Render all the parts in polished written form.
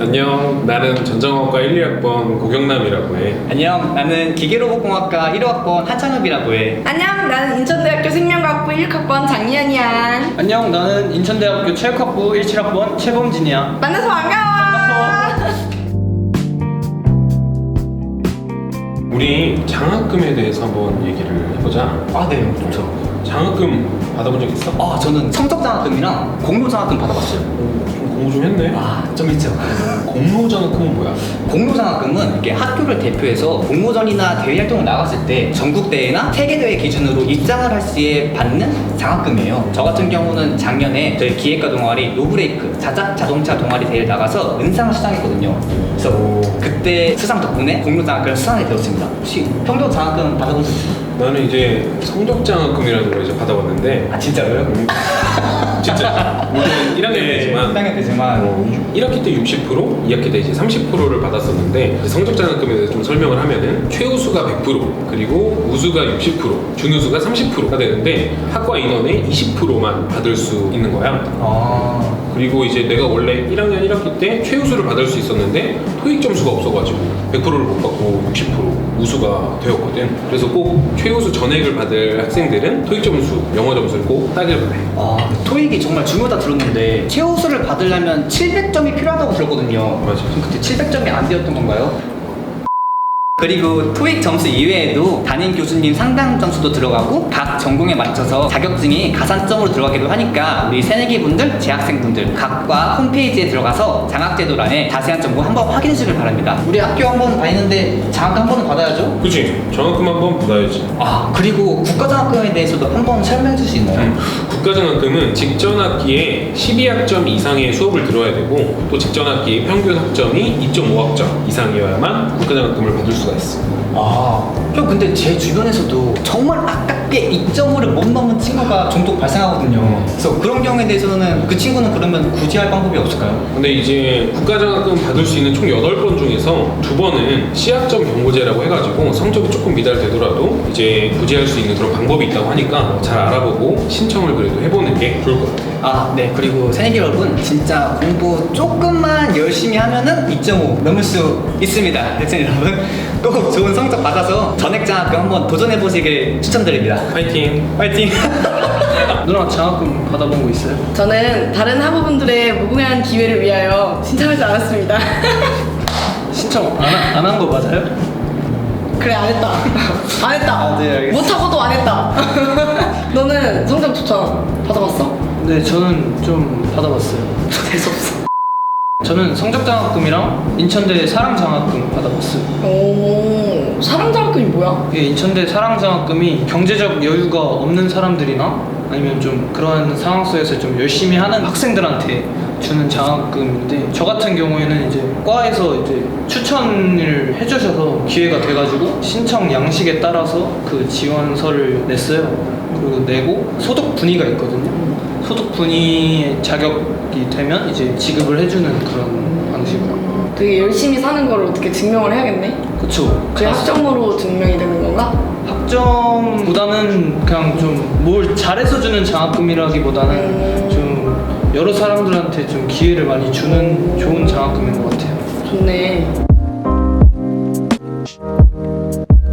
안녕, 나는 전자공학과 1, 2학번 고경남이라고 해. 안녕, 나는 기계로봇공학과 1호학번 하창엽이라고 해. 안녕, 나는 인천대학교 생명과학부 1학번 장리연이야. 안녕, 나는 인천대학교 체육학부 17학번 최범진이야. 만나서 반가워. 우리 장학금에 대해서 한번 얘기를 해보자. 아, 네, 좋죠. 장학금 받아본 적 있어? 아, 저는 성적장학금이랑 공로장학금 받아봤어요. 좀 공부 좀 했네. 아, 좀 있죠. 공로장학금은 뭐야? 공로장학금은 이렇게 학교를 대표해서 공모전이나 대회 활동을 나갔을 때 전국대회나 세계대회 기준으로 입장을 할 시에 받는 장학금이에요. 저 같은 경우는 작년에 저희 기획과 동아리 노브레이크 자동차 동아리 대회를 나가서 은상을 수상했거든요. 그래서 그때 수상 덕분에 공로장학금을 수상하게 되었습니다. 혹시 평균 장학금 받아본 적 있어요? 나는 이제 성적장학금이라는 걸 이제 받아봤는데. 아, 진짜로요? 진짜 물론 1학년 때지만 1학년 때지만 1학기 때 60%, 2학기 때 이제 30%를 받았었는데, 성적장학금에 대해서 좀 설명을 하면은 최우수가 100%, 그리고 우수가 60%, 준우수가 30%가 되는데 학과 인원의 20%만 받을 수 있는 거야. 아... 그리고 이제 내가 원래 1학년 1학기 때 최우수를 받을 수 있었는데 토익 점수가 없어가지고 100%를 못 받고 60% 우수가 되었거든. 그래서 꼭 최우수 전액을 받을 학생들은 토익 점수, 영어 점수를 꼭 따길 바래. 아, 토익이 정말 중요하다 들었는데 최우수를 받으려면 700점이 필요하다고 들었거든요. 맞아. 그럼 그때 700점이 안 되었던 건가요? 그리고 토익 점수 이외에도 담임 교수님 상담 점수도 들어가고 각 전공에 맞춰서 자격증이 가산점으로 들어가기도 하니까 우리 새내기 분들, 재학생분들 각과 홈페이지에 들어가서 장학제도란에 자세한 정보 한번 확인해 주길 바랍니다. 우리 학교 한번 다니는데 장학 한 번은 받아야죠? 그치? 장학금 한번 받아야지. 아, 그리고 국가장학금에 대해서도 한번 설명해 줄 수 있나요? 국가장학금은 직전 학기에 12학점 이상의 수업을 들어야 되고, 또 직전 학기의 평균 학점이 2.5학점 이상이어야만 국가장학금을 받을 수가 있어. 아, 형 근데 제 주변에서도 정말 아깝게 2.5를 못 넘은 친구가 종종 발생하거든요. 그래서 그런 경우에 대해서는 그 친구는 그러면 구제할 방법이 없을까요? 근데 이제 국가장학금 받을 수 있는 총 8번 중에서 2번은 C학점 경고제라고 해가지고 성적이 조금 미달되더라도 이제 구제할 수 있는 그런 방법이 있다고 하니까 잘 알아보고 신청을 그래도 해보는 게 좋을 것 같아요. 아, 네. 그리고 새내기 여러분, 진짜 공부 조금만 열심히 하면은 2.5 넘을 수 있습니다. 학생 여러분, 꼭 좋은 성적 받아서 전액장학금 한번 도전해 보시길 추천드립니다. 파이팅! 화이팅! 누나 장학금 받아본 거 있어요? 저는 다른 학우분들의 무궁한 기회를 위하여 신청하지 않았습니다. 신청 안 한 거 맞아요? 그래, 안 했다. 안 했다. 아, 네, 알겠습니다. 못하고도 안 했다. 너는 성적 좋잖아. 받아봤어? 네, 저는 좀 받아봤어요. 재수없어. 저는 성적장학금이랑 인천대 사랑장학금 받아봤어요. 오, 사랑장학금이 뭐야? 이게 인천대 사랑장학금이 경제적 여유가 없는 사람들이나 아니면 좀 그러한 상황 속에서 좀 열심히 하는 학생들한테 주는 장학금인데, 저 같은 경우에는 이제 과에서 이제 추천을 해주셔서 기회가 돼가지고 신청 양식에 따라서 그 지원서를 냈어요. 그리고 내고 소득 분위가 있거든요. 소득 분위 자격이 되면 이제 지급을 해주는 그런 방식으로. 되게 열심히 사는 걸 어떻게 증명을 해야겠네? 그쵸. 그게 학점으로 증명이 되는 건가? 학점보다는 그냥 좀 뭘 잘해서 주는 장학금이라기보다는 좀 여러 사람들한테 좀 기회를 많이 주는 좋은 장학금인 것 같아요. 좋네.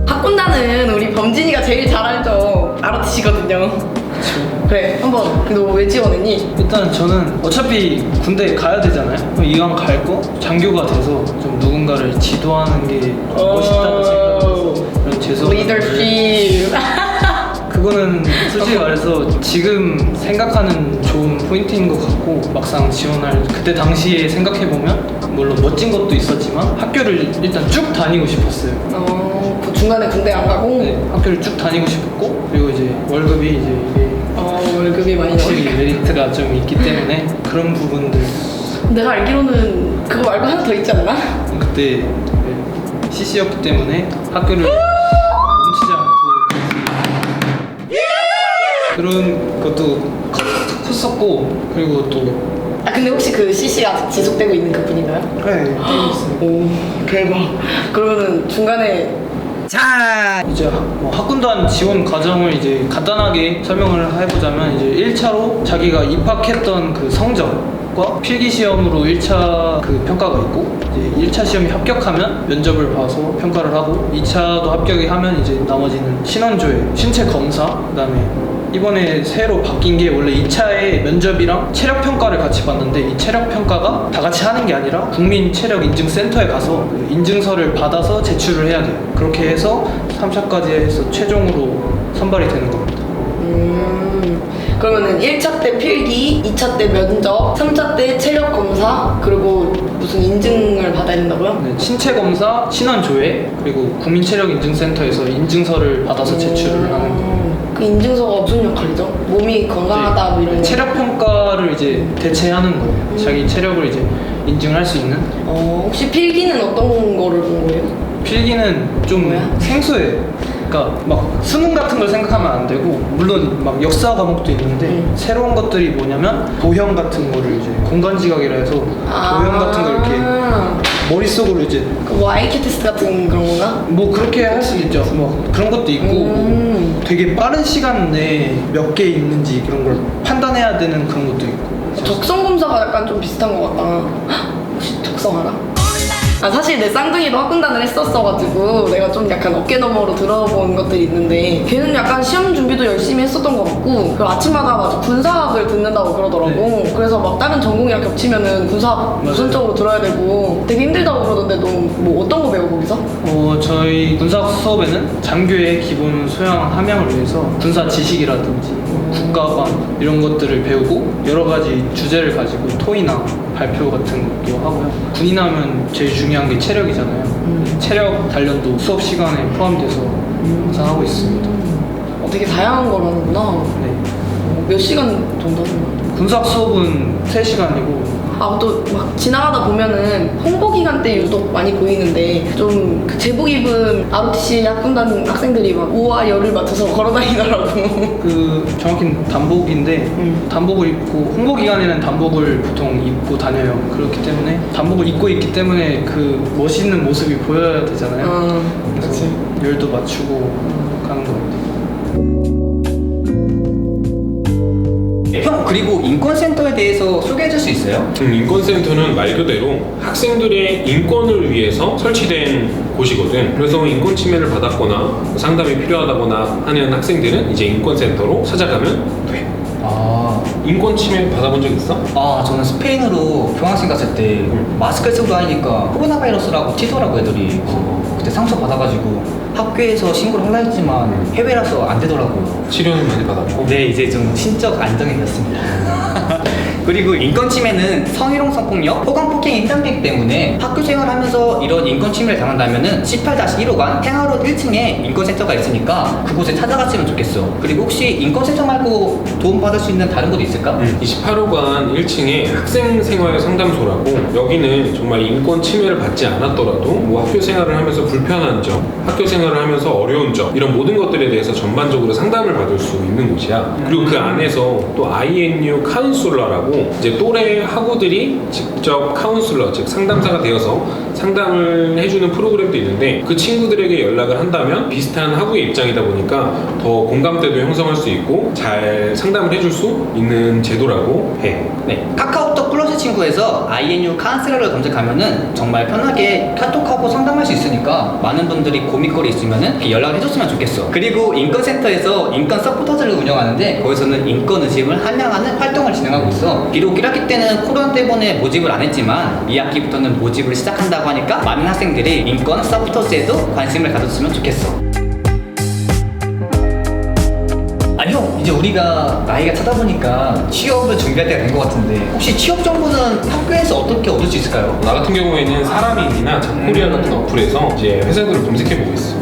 학군단은 우리 범진이가 제일 잘 알죠. 알아듣시거든요. 그쵸. 그래, 한번. 너 왜 지원했니? 일단 저는 어차피 군대 가야 되잖아요. 그럼 이왕 갈 거 장교가 돼서 좀 누군가를 지도하는 게 멋있다고 생각해서 이런 재수 리더십. 그거는 솔직히 말해서 지금 생각하는 좋은 포인트인 것 같고, 막상 지원할 그때 당시에 생각해보면 물론 멋진 것도 있었지만 학교를 일단 쭉 다니고 싶었어요. 그 중간에 군대 안 가고? 네, 학교를 쭉 다니고 싶었고, 그리고 이제 월급이 이제 이게 월급이 많이 확실히 나오니까. 메리트가 좀 있기 때문에 그런 부분들. 내가 알기로는 그거 말고 하나 더 있지 않나? 그때 CC였기 때문에 학교를 훔치지 않고 그런 것도 컸었고, 그리고 또 근데 혹시 그 CC가 아직 지속되고 있는 그 분인가요? 네, 오, 대박. 그러면은 중간에 이제 뭐 학군단 지원 과정을 이제 간단하게 설명을 해보자면, 이제 1차로 자기가 입학했던 그 성적, 시험과 필기 시험으로 1차 그 평가가 있고, 이제 1차 시험이 합격하면 면접을 봐서 평가를 하고, 2차도 합격이 하면 이제 나머지는 신원조회, 신체 검사, 그다음에 이번에 새로 바뀐 게 원래 2차에 면접이랑 체력 평가를 같이 봤는데, 이 체력 평가가 다 같이 하는 게 아니라 국민 체력 인증 센터에 가서 그 인증서를 받아서 제출을 해야 돼요. 그렇게 해서 3차까지 해서 최종으로 선발이 되는 겁니다. 그러면은 1차 때 필기, 2차 때 면접, 3차 때 체력 검사, 그리고 무슨 인증을 받아야 된다고요? 네, 신체 검사, 신원 조회, 그리고 국민 체력 인증 센터에서 인증서를 받아서 제출을 하는 거예요. 그 인증서가 무슨 역할이죠? 몸이 건강하다 뭐 이런 거. 체력 평가를 이제 대체하는 거예요. 자기 체력을 이제 인증할 수 있는. 혹시 필기는 어떤 거를 본 거예요? 필기는 좀 뭐야? 생소해요. 그러니까 막 수능 같은 걸 생각하면 안 되고, 물론 막 역사 과목도 있는데 새로운 것들이 뭐냐면 도형 같은 거를 이제 공간 지각이라 해서 도형 같은 걸 이렇게 머릿속으로 이제 뭐 IQ 테스트 같은 그런 건가? 뭐 그렇게 할 수 있죠. 뭐 그런 것도 있고, 뭐 되게 빠른 시간 내에 몇 개 있는지 그런 걸 판단해야 되는 그런 것도 있고. 적성 검사가 약간 좀 비슷한 것 같다. 헉, 혹시 적성 알아? 사실 내 쌍둥이도 학군단을 했었어가지고 내가 좀 약간 어깨너머로 들어본 것들이 있는데, 걔는 약간 시험 준비도 열심히 했었던 것 같고, 그 아침마다 맞아 군사학을 듣는다고 그러더라고. 그래서 막 다른 전공이랑 겹치면은 군사학 우선적으로 들어야 되고 되게 힘들다고 그러던데, 너 뭐 어떤 거 배워 거기서? 저희 군사 수업에는 장교의 기본 소양 함양을 위해서 군사 지식이라든지 국가관 이런 것들을 배우고, 여러 가지 주제를 가지고 토의나 발표 같은 것도 하고요. 군인 하면 제일 중요한 게 체력이잖아요. 체력 단련도 수업 시간에 포함돼서 항상 하고 있습니다. 되게 다양한 걸 하는구나. 네. 몇 시간 정도 하는 거야? 군사 수업은 3시간이고, 또 막 지나가다 보면은 홍보 기간 때 유독 많이 보이는데, 좀 그 제복 입은 ROTC 학군단 학생들이 막 우와 열을 맞춰서 걸어다니더라고. 그 정확히는 단복인데 단복을 입고, 홍보 기간에는 단복을 보통 입고 다녀요. 그렇기 때문에 단복을 입고 있기 때문에 그 멋있는 모습이 보여야 되잖아요. 그래서 그치. 열도 맞추고 가는 것 같아요. 형, 그리고 인권센터에 대해서 소개해 줄 수 있어요? 인권센터는 말 그대로 학생들의 인권을 위해서 설치된 곳이거든. 그래서 인권 침해를 받았거나 상담이 필요하다거나 하는 학생들은 이제 인권센터로 찾아가면 돼. 인권 침해 받아본 적 있어? 저는 스페인으로 교환학생 갔을 때 마스크를 쓰고 다니니까 코로나 바이러스라고 치더라고 애들이. 그때 상처 받아가지고 학교에서 신고를 하려 했지만 해외라서 안 되더라고요. 치료는 많이 받았고. 네, 이제 좀 신적 안정이 됐습니다. 그리고 인권 침해는 성희롱, 성폭력, 호감 폭행이 해당되기 때문에 학교 생활하면서 이런 인권 침해를 당한다면은 18-1호관 행하로 1층에 인권센터가 있으니까 그곳에 찾아갔으면 좋겠어. 그리고 혹시 인권센터 말고 도움받을 수 있는 다른 곳 있을까? 28호관 1층에 학생생활상담소라고, 여기는 정말 인권 침해를 받지 않았더라도 뭐 학교 생활을 하면서 불편한 점, 학교 생활을 하면서 어려운 점, 이런 모든 것들에 대해서 전반적으로 상담을 받을 수 있는 곳이야. 그리고 그 안에서 또 INU 카운슬러라고, 이제 또래 학우들이 직접 카운슬러, 즉 상담사가 되어서 상담을 해주는 프로그램도 있는데, 그 친구들에게 연락을 한다면 비슷한 학우의 입장이다 보니까 더 공감대도 형성할 수 있고 잘 상담을 해줄 수 있는 제도라고 해. 네, 카카오톡 플러스 친구에서 INU 카운슬러를 검색하면은 정말 편하게 카톡하고 상담할 수 있으니까 많은 분들이 고민거리 있으면은 이렇게 연락을 해줬으면 좋겠어. 그리고 인권센터에서 인권 서포터즈를 운영하는데, 거기서는 인권 의식을 함양하는 활동을 진행하고 있어. 비록 1학기 때는 코로나 때문에 모집을 안 했지만 2학기부터는 모집을 시작한다고 하니까 많은 학생들이 인권 서포터즈에도 관심을 가졌으면 좋겠어. 아니 형, 이제 우리가 나이가 차다 보니까 취업을 준비할 때가 된 것 같은데, 혹시 취업 정보는 학교에서 어떻게 얻을 수 있을까요? 나 같은 경우에는 사람인이나 잡코리아 같은 어플에서 이제 회사들을 검색해보고 있어.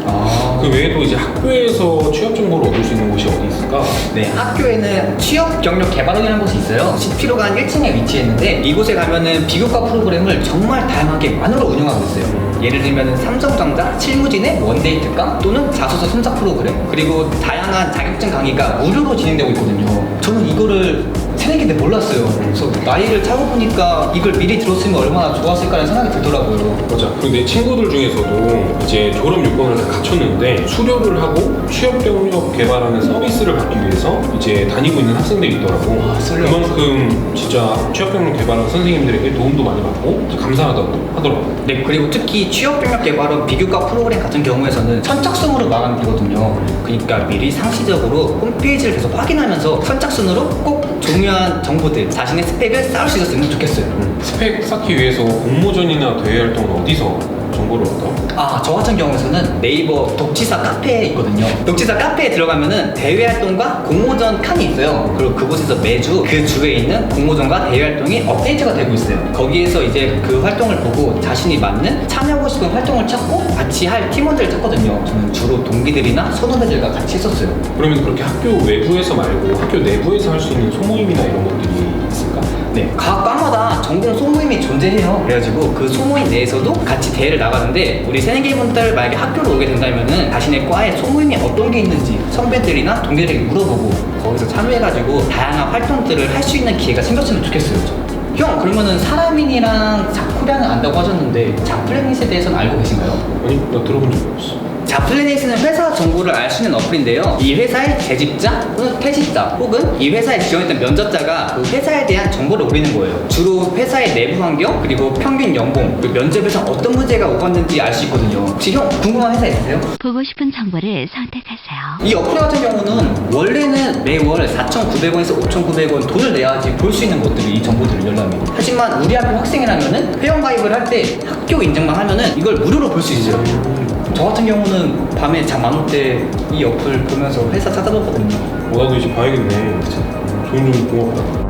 그 외에도 이제 학교에서 취업 정보를 얻을 수 있는 곳이 어디 있을까? 네, 학교에는 취업 경력 개발원이라는 곳이 있어요. 10km간 1층에 위치했는데, 이곳에 가면은 비교과 프로그램을 정말 다양하게 만으로 운영하고 있어요. 예를 들면 삼성전자 실무진의 원데이 특강 또는 자소서 첨삭 프로그램, 그리고 다양한 자격증 강의가 무료로 진행되고 있거든요. 저는 이거를 새내기인데 몰랐어요. 그래서 나이를 차고 보니까 이걸 미리 들었으면 얼마나 좋았을까라는 생각이 들더라고요. 맞아. 그리고 내 친구들 중에서도 이제 졸업 요건을 다 갖췄는데 수료를 하고 취업 경력 개발하는 서비스를 받기 위해서 이제 다니고 있는 학생들이 있더라고. 그만큼 진짜 취업 경력 개발하는 선생님들에게 도움도 많이 받고 감사하다고 하더라고. 네, 그리고 특히 취업 경력 개발원 비교과 프로그램 같은 경우에서는 선착순으로 마감되거든요. 그러니까 미리 상시적으로 홈페이지를 계속 확인하면서 선착순으로 꼭 중요한 정보들, 자신의 스펙을 쌓을 수 있었으면 좋겠어요. 스펙 쌓기 위해서 공모전이나 대회 활동은 어디서 정보를 얻어? 저 같은 경우에서는 네이버 독지사 카페에 있거든요. 독지사 카페에 들어가면은 대외 활동과 공모전 칸이 있어요. 그리고 그곳에서 매주 그 주에 있는 공모전과 대외 활동이 업데이트가 되고 있어요. 거기에서 이제 그 활동을 보고 자신이 맞는 참여하고 싶은 활동을 찾고 같이 할 팀원들을 찾거든요. 저는 주로 동기들이나 선후배들과 같이 했었어요. 그러면 그렇게 학교 외부에서 말고 학교 내부에서 할 수 있는 소모임이나 이런 것들이 있을까? 네, 각 과마다 전공 소모임이 존재해요. 그래가지고 그 소모임 내에서도 같이 대회를 나가는데 우리 새내기분들 만약에 학교로 오게 된다면은 자신의 과에 소모임이 어떤 게 있는지 선배들이나 동기들에게 물어보고 거기서 참여해가지고 다양한 활동들을 할 수 있는 기회가 생겼으면 좋겠어요. 형, 그러면은 사람인이랑 자쿠량은 안다고 하셨는데 자플래닛에 대해서는 알고 계신가요? 아니, 나 들어본 적이 없어. 자플래닛은 회사 정보를 알 수 있는 어플인데요. 이 회사의 재직자 또는 퇴직자 혹은 이 회사에 지원했던 면접자가 그 회사에 대한 정보를 올리는 거예요. 주로 회사의 내부 환경 그리고 평균 연봉 그리고 면접에서 어떤 문제가 오갔는지 알 수 있거든요. 혹시 형 궁금한 회사 있으세요? 보고 싶은 정보를 선택하세요. 이 어플 같은 경우는 원래는 매월 4,900원에서 5,900원 돈을 내야지 볼 수 있는 것들이 이 정보들을 열람해요. 하지만 우리 학교 학생이라면은 회원 가입을 할 때 학교 인증만 하면은 이걸 무료로 볼 수 있어요. 저 같은 경우는 밤에 잠 안 올 때 이 어플 보면서 회사 찾아보거든요. 나도 이제 봐야겠네. 좋은 점 고맙다.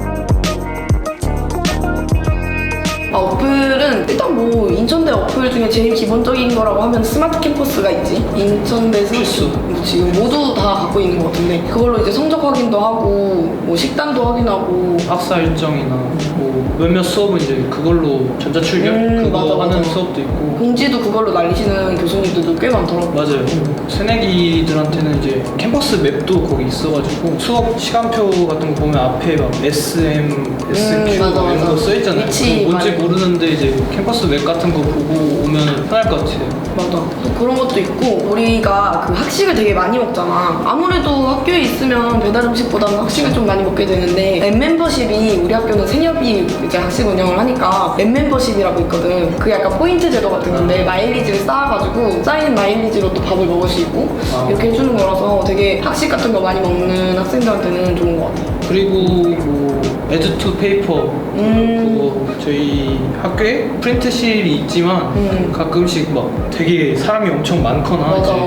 어플은 일단 뭐 인천대 어플 중에 제일 기본적인 거라고 하면 스마트 캠퍼스가 있지. 인천대 스마트 뭐 지금 모두 다 갖고 있는 것 같은데 그걸로 이제 성적 확인도 하고 뭐 식단도 확인하고 학사 일정이나 뭐 몇몇 수업은 이제 그걸로 전자출결 그거 맞아, 하는 맞아. 수업도 있고 공지도 그걸로 날리시는 교수님들도 꽤 많더라고요. 맞아요. 새내기들한테는 이제 캠퍼스 맵도 거기 있어가지고 수업 시간표 같은 거 보면 앞에 막 SM, SQ 맞아, 이런 맞아. 거 써있잖아요. 위치 그거 뭔지 많이. 모르는데 이제 캠퍼스 맵 같은 거 보고 오면 편할 것 같아요. 맞아. 또 그런 것도 있고 우리가 그 학식을 되게 많이 먹잖아. 아무래도 학교에 있으면 배달 음식보다는 학식을 좀 많이 먹게 되는데 엠멤버십이 우리 학교는 생협이 이제 학식 운영을 하니까 엠멤버십이라고 있거든. 그게 약간 포인트 제도 같은 건데 마일리지를 쌓아가지고 쌓인 마일리지로 또 밥을 먹을 수 있고 이렇게 해주는 거라서 되게 학식 같은 거 많이 먹는 학생들한테는 좋은 것 같아요. 그리고 뭐 에듀투 페이퍼 그거 저희 학교에 프린트실이 있지만 가끔씩 막 되게 사람이 엄청 많거나 맞아. 이제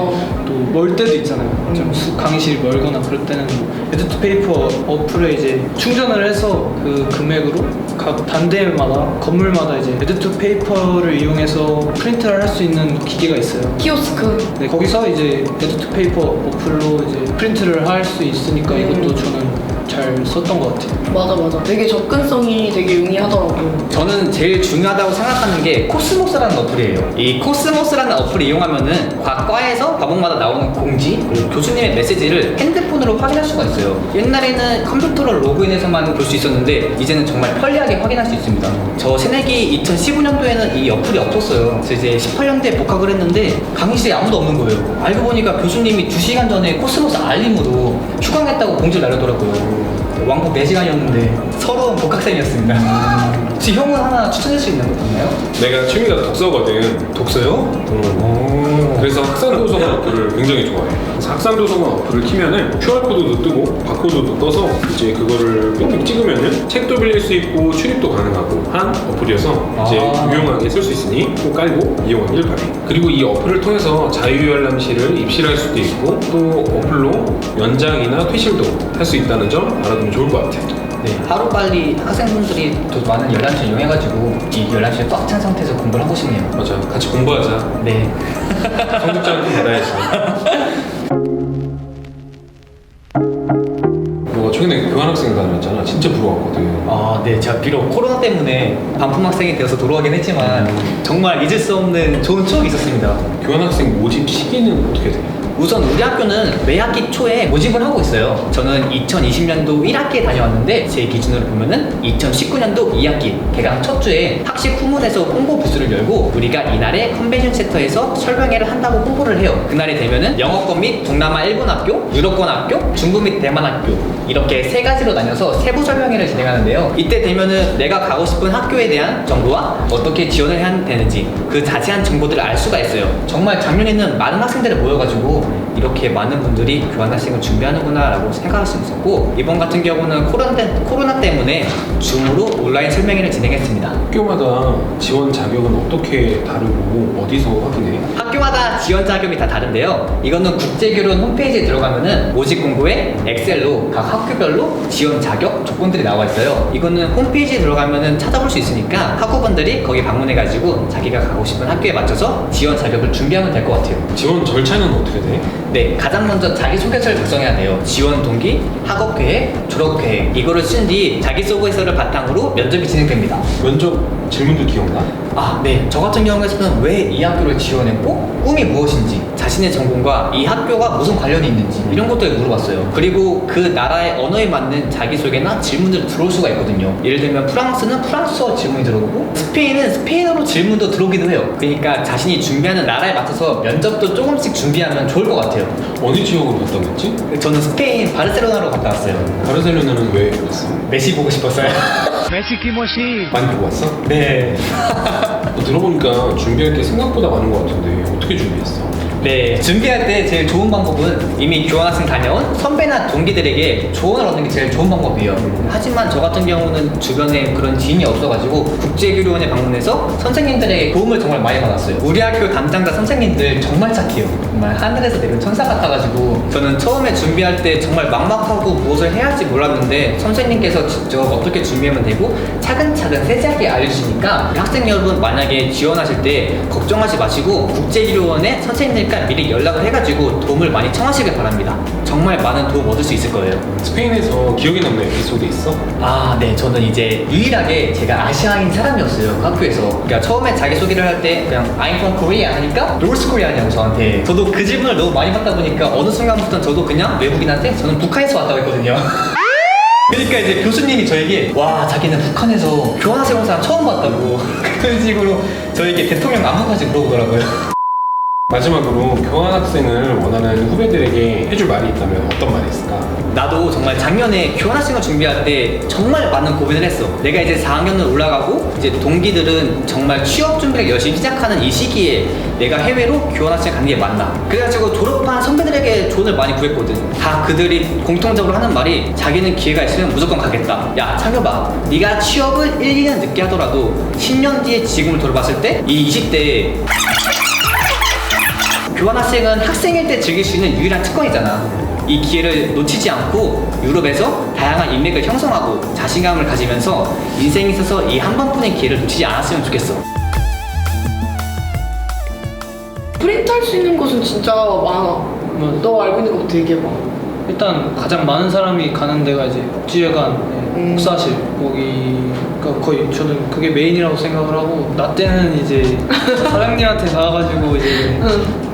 또 멀 때도 있잖아요. 좀 강의실이 멀거나 그럴 때는 에듀투 페이퍼 어플에 이제 충전을 해서 그 금액으로 각 단대마다 건물마다 이제 에듀투 페이퍼를 이용해서 프린트를 할 수 있는 기계가 있어요. 키오스크. 네, 거기서 이제 에듀투 페이퍼 어플로 이제 프린트를 할 수 있으니까 이것도 저는 잘 썼던 것 같아요. 맞아. 되게 접근성이 되게 용이하더라고요. 저는 제일 중요하다고 생각하는 게 코스모스라는 어플이에요. 이 코스모스라는 어플을 이용하면은 각 과에서 과목마다 나오는 공지 그리고 교수님의 메시지를 핸드폰으로 확인할 수가 있어요. 옛날에는 컴퓨터로 로그인해서만 볼 수 있었는데 이제는 정말 편리하게 확인할 수 있습니다. 저 새내기 2015년도에는 이 어플이 없었어요. 그래서 이제 18년도에 복학을 했는데 강의실에 아무도 없는 거예요. 알고 보니까 교수님이 2시간 전에 코스모스 알림으로 휴강했다고 공지를 날렸더라고요. 왕복 4시간이었는데 서러운 복학생이었습니다. 혹시 형은 하나 추천할 수 있는 거 있나요? 내가 취미가 독서거든. 독서요? 그래서 학산도서관 어플을 굉장히 좋아해. 그래서 학산도서관 어플을 키면은 QR코드도 뜨고 바코드도 떠서 이제 그거를 삑삑 찍으면은 책도 빌릴 수 있고 출입도 가능하고 한 어플이어서 이제 유용하게 쓸 수 있으니 꼭 깔고 이용하길 바래. 그리고 이 어플을 통해서 자유열람실을 입실할 수도 있고 또 어플로 연장이나 퇴실도 할 수 있다는 점 알아두면 좋을 것 같아. 네, 하루빨리 학생분들이 더 많은 열람실 이용해가지고 이 열람실 꽉 찬 상태에서 공부를 하고 싶네요. 맞아. 같이 공부하자. 네. 성적장 받아야지. 너가 최근에 교환학생 다녔잖아. 진짜 부러웠거든. 네. 제가 비록 코로나 때문에 반품 학생이 되어서 돌아가긴 했지만 정말 잊을 수 없는 좋은 추억이 있었습니다. 교환학생 모집 시기는 어떻게 돼? 우선 우리 학교는 매 학기 초에 모집을 하고 있어요. 저는 2020년도 1학기에 다녀왔는데 제 기준으로 보면은 2019년도 2학기 개강 첫 주에 학식 후문에서 홍보 부스를 열고 우리가 이날에 컨벤션 센터에서 설명회를 한다고 홍보를 해요. 그날이 되면은 영어권 및 동남아 일본 학교, 유럽권 학교, 중국 및 대만 학교 이렇게 세 가지로 나뉘어서 세부 설명회를 진행하는데요. 이때 되면은 내가 가고 싶은 학교에 대한 정보와 어떻게 지원을 해야 되는지 그 자세한 정보들을 알 수가 있어요. 정말 작년에는 많은 학생들이 모여가지고 이렇게 많은 분들이 교환학생을 준비하는구나 라고 생각할 수 있었고, 이번 같은 경우는 코로나 때문에 줌으로 온라인 설명회를 진행했습니다. 학교마다 지원 자격은 어떻게 다르고 어디서 확인해? 학교마다 지원 자격이 다 다른데요. 이거는 국제교련 홈페이지에 들어가면은 모집 공고에 엑셀로 각 학교별로 지원 자격 조건들이 나와 있어요. 이거는 홈페이지에 들어가면은 찾아볼 수 있으니까 학우분들이 거기 방문해가지고 자기가 가고 싶은 학교에 맞춰서 지원 자격을 준비하면 될 것 같아요. 지원 절차는 어떻게 돼? 네, 가장 먼저 자기소개서를 작성해야 돼요. 지원 동기, 학업 계획, 졸업 계획 이거를 쓴 뒤 자기소개서를 바탕으로 면접이 진행됩니다. 면접 질문도 기억나? 아, 네. 저 같은 경우에는 왜 이 학교를 지원했고 꿈이 무엇인지, 자신의 전공과 이 학교가 무슨 관련이 있는지 이런 것들을 물어봤어요. 그리고 그 나라의 언어에 맞는 자기소개나 질문들이 들어올 수가 있거든요. 예를 들면 프랑스는 프랑스어 질문이 들어오고 스페인은 스페인어로 질문도 들어오기도 해요. 그러니까 자신이 준비하는 나라에 맞춰서 면접도 조금씩 준비하면 좋을 것 같아요. 어느 지역으로 갔다 왔지? 저는 스페인 바르셀로나로 갔다 왔어요. 바르셀로나는 왜 갔어? 메시 보고 싶었어요. 많이 보고 왔어? 네. 들어보니까 준비할 게 생각보다 많은 것 같은데 어떻게 준비했어? 네, 준비할 때 제일 좋은 방법은 이미 교환학생 다녀온 선배나 동기들에게 조언을 얻는 게 제일 좋은 방법이에요. 하지만 저 같은 경우는 주변에 그런 지인이 없어가지고 국제교류원에 방문해서 선생님들에게 도움을 정말 많이 받았어요. 우리 학교 담당자 선생님들 정말 착해요. 정말 하늘에서 내린 천사 같아가지고 저는 처음에 준비할 때 정말 막막하고 무엇을 해야 할지 몰랐는데 선생님께서 직접 어떻게 준비하면 되고 차근차근 세세하게 알려주시니까 우리 학생 여러분 만약에 지원하실 때 걱정하지 마시고 국제교류원에 선생님들과 미리 연락을 해가지고 도움을 많이 청하시길 바랍니다. 정말 많은 도움 얻을 수 있을 거예요. 스페인에서 기억에 남는 에피소드 있어? 아, 네. 저는 이제 유일하게 제가 아시아인 사람이었어요. 그 학교에서. 그러니까 처음에 자기소개를 할 때 그냥 I'm from Korea 하니까 North Korea냐고 저한테. 저도 그 질문을 너무 많이 받다 보니까 어느 순간부터 저도 그냥 외국인한테 저는 북한에서 왔다고 했거든요. 그러니까 이제 교수님이 저에게 와, 자기는 북한에서 교환학생 온 사람 처음 봤다고 그런 식으로 저에게 대통령 안목까지 물어보더라고요. 마지막으로 교환학생을 원하는 후배들에게 해줄 말이 있다면 어떤 말이 있을까? 나도 정말 작년에 교환학생을 준비할 때 정말 많은 고민을 했어. 내가 이제 4학년을 올라가고 이제 동기들은 정말 취업 준비를 열심히 시작하는 이 시기에 내가 해외로 교환학생 가는 게 맞나? 그래가지고 졸업한 선배들에게 조언을 많이 구했거든. 다 그들이 공통적으로 하는 말이 자기는 기회가 있으면 무조건 가겠다. 야, 창여봐. 네가 취업을 1, 2년 늦게 하더라도 10년 뒤에 지금을 돌아봤을 때 이 20대에 교환학생은 학생일 때 즐길 수 있는 유일한 특권이잖아. 이 기회를 놓치지 않고 유럽에서 다양한 인맥을 형성하고 자신감을 가지면서 인생에 있어서 이 한 번뿐인 기회를 놓치지 않았으면 좋겠어. 프린트 할 수 있는 곳은 진짜 많아. 너 알고 있는 것부터 얘기해봐. 일단 가장 많은 사람이 가는 데가 이제 국제회관 국사실 거기가 거의 저는 그게 메인이라고 생각을 하고, 나 때는 이제 사장님한테 가가지고 이제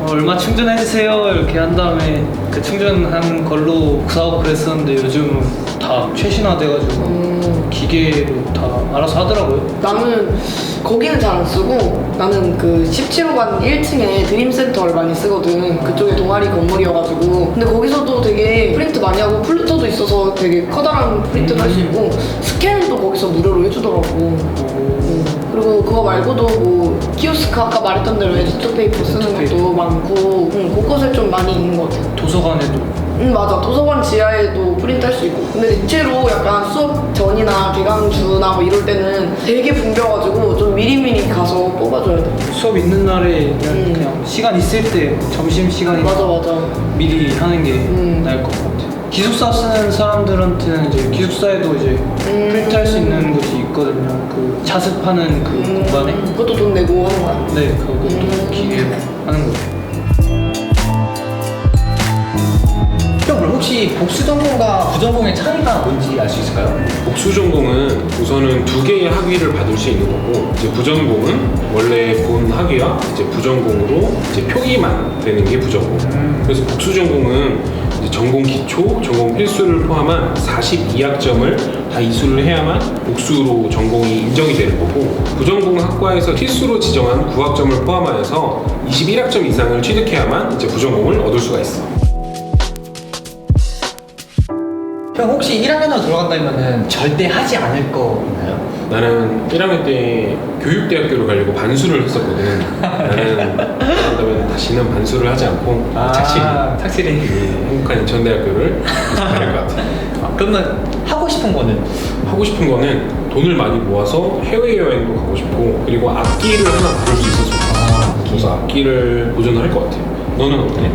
얼마 충전해주세요 이렇게 한 다음에 그 충전한 걸로 구사하고 그랬었는데 요즘은 다 최신화돼가지고 기계로 다 알아서 하더라고요. 나는 거기는 잘 안 쓰고 나는 그 17호관 1층에 드림센터를 많이 쓰거든. 그쪽에 동아리 건물이어가지고. 근데 거기서도 되게 프린트 많이 하고 플루터도 있어서 되게 커다란 프린트를 할 수 있고 스캔은 또 거기서 무료로 해주더라고. 그리고 그거 말고도 뭐 키오스크 아까 말했던 대로 에디터 페이퍼 쓰는 것도 많고 곳곳에 좀 많이 있는 것 같아. 도서관에도 맞아. 도서관 지하에도 프린트 할 수 있고. 근데 대체로 약간 수업 전이나 개강주나 뭐 이럴 때는 되게 붐벼가지고 좀 미리미리 가서 뽑아줘야 돼. 수업 있는 날에 그냥 시간 있을 때 점심시간에 맞아. 미리 하는 게 나을 것 같아요. 기숙사 쓰는 사람들한테는 이제 기숙사에도 이제 프린트할 수 있는 곳이 있거든요. 그 자습하는 그 공간에. 그것도 돈 내고 하는 거야? 네, 그것도 기계로 하는 거예요. 형, 그럼 혹시 혹시 복수 전공과 부전공의 차이가 뭔지 알 수 있을까요? 복수 전공은 우선은 두 개의 학위를 받을 수 있는 거고, 이제 부전공은 원래 본 학위와 이제 부전공으로 이제 표기만 되는 게 부전공. 그래서 복수 전공은 이제 전공 기초, 전공 필수를 포함한 42학점을 다 이수를 해야만 복수로 전공이 인정이 되는 거고, 부전공 학과에서 필수로 지정한 9학점을 포함하여서 21학점 이상을 취득해야만 이제 부전공을 얻을 수가 있어. 형 혹시 1학년으로 들어간다면은 절대 하지 않을 거 있나요? 나는 1학년 때 교육대학교를 가려고 반수를 했었거든. 나는 그런다면 다시는 반수를 하지 않고 착실히 행복한 인천대학교를 가릴 것 같아. 그러면 하고 싶은 거는? 하고 싶은 거는 돈을 많이 모아서 해외여행도 가고 싶고, 그리고 악기를 하나 배울 수 있어서 좋겠어. 그래서 악기를 도전을 할 것 같아. 너는 어때?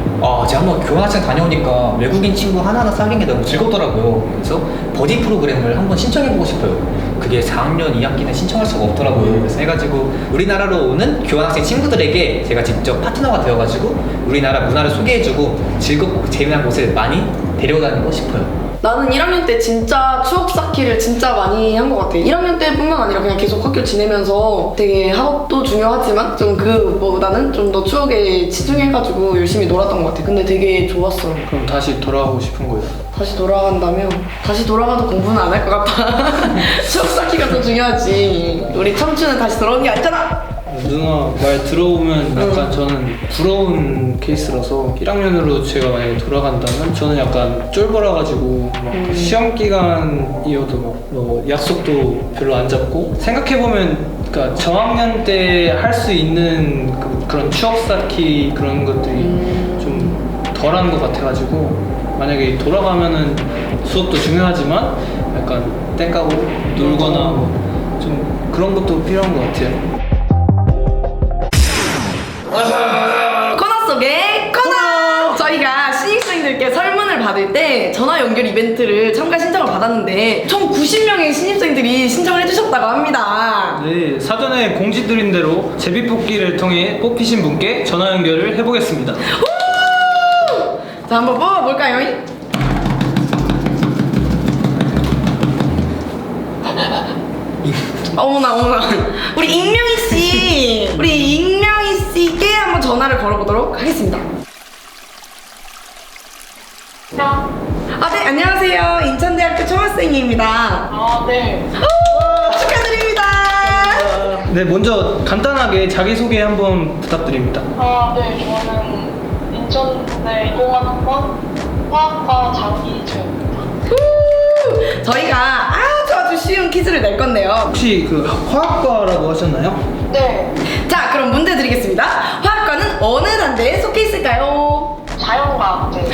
제가 한번 교환학생 다녀오니까 외국인 친구 하나하나 사귄 게 너무 즐겁더라고요. 그래서 버디 프로그램을 한번 신청해보고 싶어요. 그게 4학년 2학기는 신청할 수가 없더라고요. 그래서 해가지고 우리나라로 오는 교환학생 친구들에게 제가 직접 파트너가 되어가지고 우리나라 문화를 소개해주고 즐겁고 재미난 곳을 많이 데려다니고 싶어요. 나는 1학년 때 진짜 추억 쌓기를 진짜 많이 한 것 같아. 1학년 때뿐만 아니라 그냥 계속 학교 지내면서 되게 학업도 중요하지만 좀 그보다는 좀 더 추억에 치중해가지고 열심히 놀았던 것 같아. 근데 되게 좋았어. 그럼 다시 돌아가고 싶은 거예요. 다시 돌아간다면 다시 돌아가도 공부는 안 할 것 같아. 추억 쌓기가 더 중요하지. 우리 청춘은 다시 돌아오는 게 아니잖아. 누나 말 들어보면 약간 저는 부러운 케이스라서 1학년으로 제가 만약에 돌아간다면 저는 약간 쫄보라가지고 막 시험 기간이어도 뭐 약속도 별로 안 잡고, 생각해보면 그러니까 저학년 때 할 수 있는 그런 추억 쌓기 그런 것들이 좀 덜한 것 같아가지고, 만약에 돌아가면은 수업도 중요하지만 약간 땡가고 놀거나 좀 그런 것도 필요한 것 같아요. 코너 속의 코너! 저희가 신입생들께 설문을 받을 때 전화 연결 이벤트를 참가 신청을 받았는데 총 90명의 신입생들이 신청을 해주셨다고 합니다. 네, 사전에 공지드린 대로 제비뽑기를 통해 뽑히신 분께 전화 연결을 해보겠습니다. 자, 한번 뽑아볼까요? 어머나. 우리 익명희 씨께 한번 전화를 걸어보도록 하겠습니다. 네, 안녕하세요. 인천대학교 총학생입니다. 네. 축하드립니다. 네, 먼저 간단하게 자기소개 한번 부탁드립니다. 네. 저는 인천대 이공학번 화학과 장희주입니다. 저희가 아주 쉬운 퀴즈를 낼 건데요. 혹시 그 화학과라고 하셨나요? 네. 자, 그럼 문제 드리겠습니다. 화학과는 어느 단대에 속해 있을까요? 자연과학제.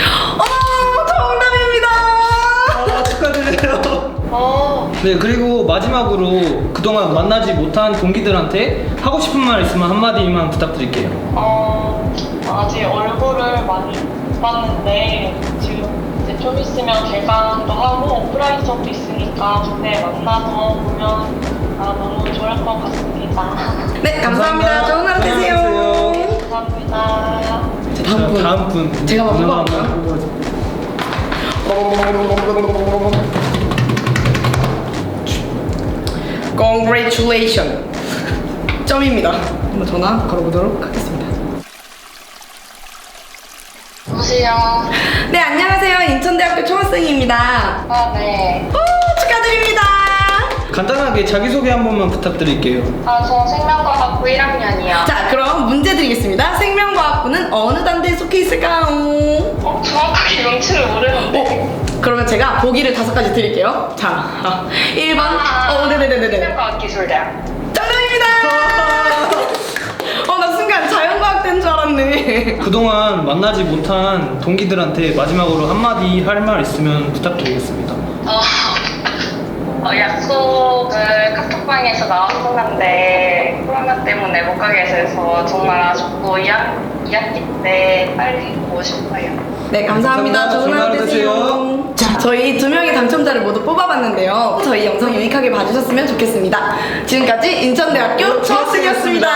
정답입니다. 축하드려요. 네, 그리고 마지막으로 그동안 만나지 못한 동기들한테 하고 싶은 말 있으면 한마디만 부탁드릴게요. 아직 얼굴을 많이 못 봤는데 지금 이제 좀 있으면 개강도 하고 오프라인 수업도 있으니까 그때 만나서 보면 너무 좋을 것 같습니다. 네, 감사합니다. 좋은 하루 되세요. 감사합니다. 자, 다음 분. 제가 한번 누나가 뽑아볼까요? 한번 Congratulations. 점입니다. 한번 전화 걸어보도록 하겠습니다. 여보세요. 네, 안녕하세요. 인천대학교 총학생입니다. 네. 축하드립니다. 간단하게 자기소개 한 번만 부탁드릴게요. 저 생명과학부 1학년이요. 자, 그럼 문제 드리겠습니다. 생명과학부는 어느 단대에 속해 있을까요? 정확하게 명칭을 모르는데. 그러면 제가 보기를 5가지 드릴게요. 자, 1번. 네네네네. 생명과학기술대학. 정답입니다. 나 순간 자연과학대인 줄 알았네. 그동안 만나지 못한 동기들한테 마지막으로 한마디 할 말 있으면 부탁드리겠습니다. 약속을 카톡방에서 나왔었는데 코로나 때문에 못 가게 돼서 정말 아쉽고 2학기 때 빨리 보고 싶어요. 네, 감사합니다. 좋은 하루 되세요. 자, 저희 2명의 당첨자를 모두 뽑아봤는데요. 저희 영상 유익하게 봐주셨으면 좋겠습니다. 지금까지 인천대학교 총학생이었습니다.